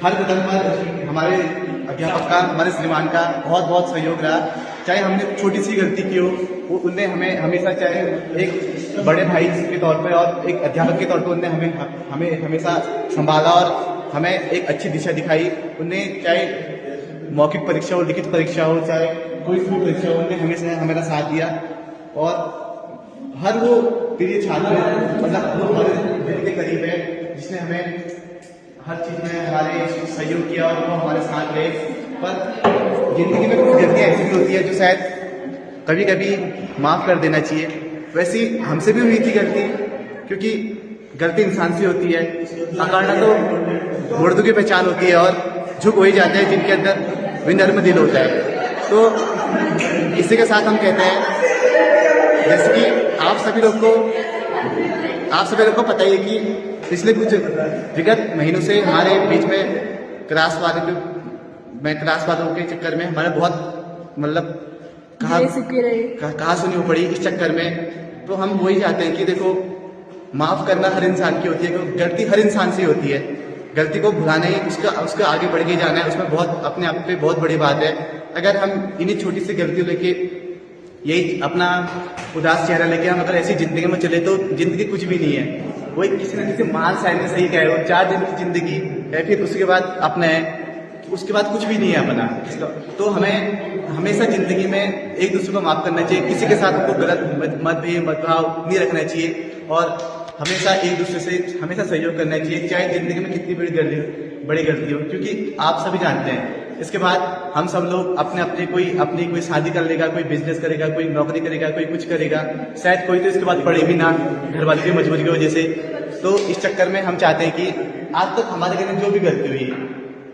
हर कदम पर हमारे अध्यापक का, हमारे श्रीमान का बहुत बहुत सहयोग रहा। चाहे हमने छोटी सी गलती की हो, वो उनने हमें हमेशा, चाहे एक बड़े भाई के तौर पे और एक अध्यापक के तौर पे, उनने हमें हमेशा संभाला और हमें एक अच्छी दिशा दिखाई। उनने चाहे मौखिक परीक्षा हो, लिखित परीक्षा हो, चाहे कोई भी परीक्षा हो, उनने हमेशा हमारा साथ दिया। और हर वो प्रिय छात्र मतलब वो हमारे दिल के करीब है, जिसने हमें हर चीज में हमारे सहयोग किया और वो हमारे साथ रहे। पर जिंदगी में कुछ गलतियां ऐसी भी होती है जो शायद कभी कभी माफ कर देना चाहिए। वैसी हमसे भी हुई थी गलती, क्योंकि गलती इंसान से होती है। अकारणा तो मुर्दों की पहचान होती है और झुक वही जाते हैं जिनके अंदर विनम्र दिल होता है। तो इसी के साथ हम कहते हैं, जैसे कि आप सभी लोग को पता ही है कि पिछले कुछ विगत महीनों से हमारे बीच में क्लास वालों के चक्कर में हमारे बहुत मतलब कहा सुनी पड़ी इस चक्कर में। तो हम वही चाहते हैं कि देखो, माफ करना हर इंसान की होती है, क्योंकि गलती हर इंसान से होती है। गलती को भुलाना ही उसका आगे बढ़ के जाना है, उसमें बहुत अपने आप पे बहुत बड़ी बात है। अगर हम इन्हीं छोटी सी गलतियों लेके यही अपना उदास चेहरा लेके हम अगर ऐसी जिंदगी में चले तो जिंदगी कुछ भी नहीं है। वही किसी न किसी महान शायर ने सही कहा है, वो 4 दिन की जिंदगी है, फिर उसके बाद अपना है, उसके बाद कुछ भी नहीं है अपना। तो हमें हमेशा जिंदगी में एक दूसरे को माफ करना चाहिए, किसी के साथ हमको गलत मतभाव नहीं रखना चाहिए और हमेशा एक दूसरे से हमेशा सहयोग करना चाहिए, चाहे जिंदगी में कितनी बड़ी गलती हो। क्योंकि आप सभी जानते हैं, इसके बाद हम सब लोग अपनी कोई शादी कर लेगा, कोई बिजनेस करेगा, कोई नौकरी करेगा, कोई कुछ करेगा, शायद कोई तो इसके बाद पढ़े भी ना, घर वालों की मजबूरी की वजह से। तो इस चक्कर में हम चाहते हैं कि आज तक हमारे घर में जो भी गलती हुई है,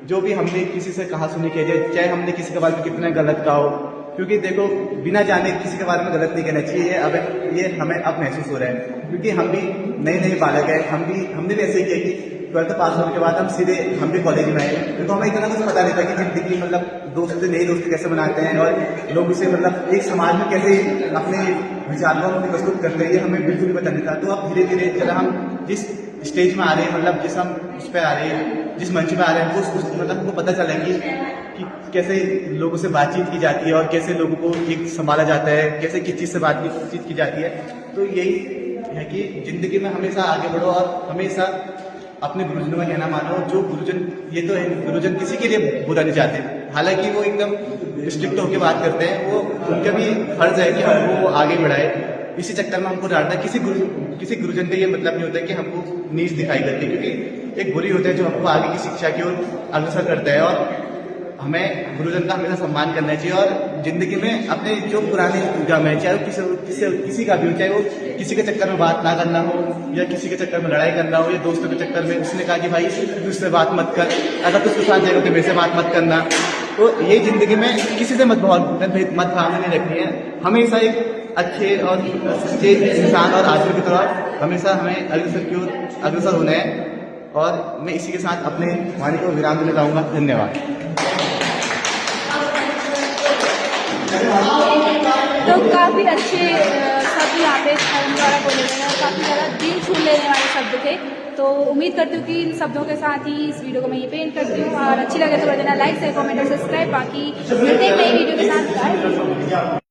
जो भी हमने किसी से कहा सुनी किया जाए, चाहे हमने किसी के बारे में कितना गलत कहा हो, क्योंकि देखो बिना जाने किसी के बारे में गलत नहीं कहना चाहिए। अब ये हमें अब महसूस हो रहा है, क्योंकि हम भी नए बालक हैं। हमने भी ऐसे ही किया कि 12th पास होने के बाद हम भी कॉलेज में आए, तो हमें इतना कुछ पता नहीं था कि जिंदगी मतलब नए दोस्त कैसे बनाते हैं और लोग उसे मतलब एक समाज में कैसे अपने विचारों को प्रस्तुत करते हैं, ये हमें बिल्कुल पता नहीं था। तो अब धीरे धीरे जरा हम जिस स्टेज में आ रहे हैं, मतलब जिस हम उस पर आ रहे हैं, जिस मंच पे आ रहे हैं, मतलब हमको पता चला कि कैसे लोगों से बातचीत की जाती है और कैसे लोगों को एक संभाला जाता है, कैसे किस चीज़ से बातचीत की जाती है। तो यही है कि जिंदगी में हमेशा आगे बढ़ो और हमेशा अपने गुरुजनों का कहना मानो। जो गुरुजन, ये तो है, गुरुजन किसी के लिए बुरा नहीं चाहते, हालांकि वो एकदम स्ट्रिक्ट होकर बात करते हैं, वो उनका भी फर्ज है कि हमको आगे बढ़ाए। इसी चक्कर में हमको डांटना, किसी गुरुजन का ये मतलब नहीं होता है कि हमको नीच दिखाई करती है, क्योंकि एक गुरु होता है जो हमको आगे की शिक्षा की ओर अग्रसर करता है। और हमें गुरुजन का हमेशा सम्मान करना चाहिए और जिंदगी में अपने जो पुराने गम है, चाहे वो किसी का भी हो, चाहे वो किसी के चक्कर में बात ना करना हो या किसी के चक्कर में लड़ाई करना हो या दोस्तों के चक्कर में उसने कहा कि भाई तुझसे बात मत कर, अगर तुझको साथ जाएगा तो मेरे से बात मत करना। तो ये जिंदगी में किसी से मतभावना नहीं रखनी है। हमेशा एक अच्छे और सच्चे इंसान और आदमी की तरह हमेशा हमें अग्रसर होना है। और मैं इसी के साथ अपने वाणी को विराम देना चाहूँगा। धन्यवाद। तो काफ़ी अच्छे शब्द यहाँ पे हम द्वारा बोले गए और काफ़ी ज़्यादा दिल छू लेने वाले शब्द थे। तो उम्मीद करती हूँ कि इन शब्दों के साथ ही इस वीडियो को मैं ये पेंट करती हूँ और अच्छी लगे तो कर देना लाइक, शेयर, कमेंट और सब्सक्राइब। बाकी मिलते हैं नई वीडियो के साथ।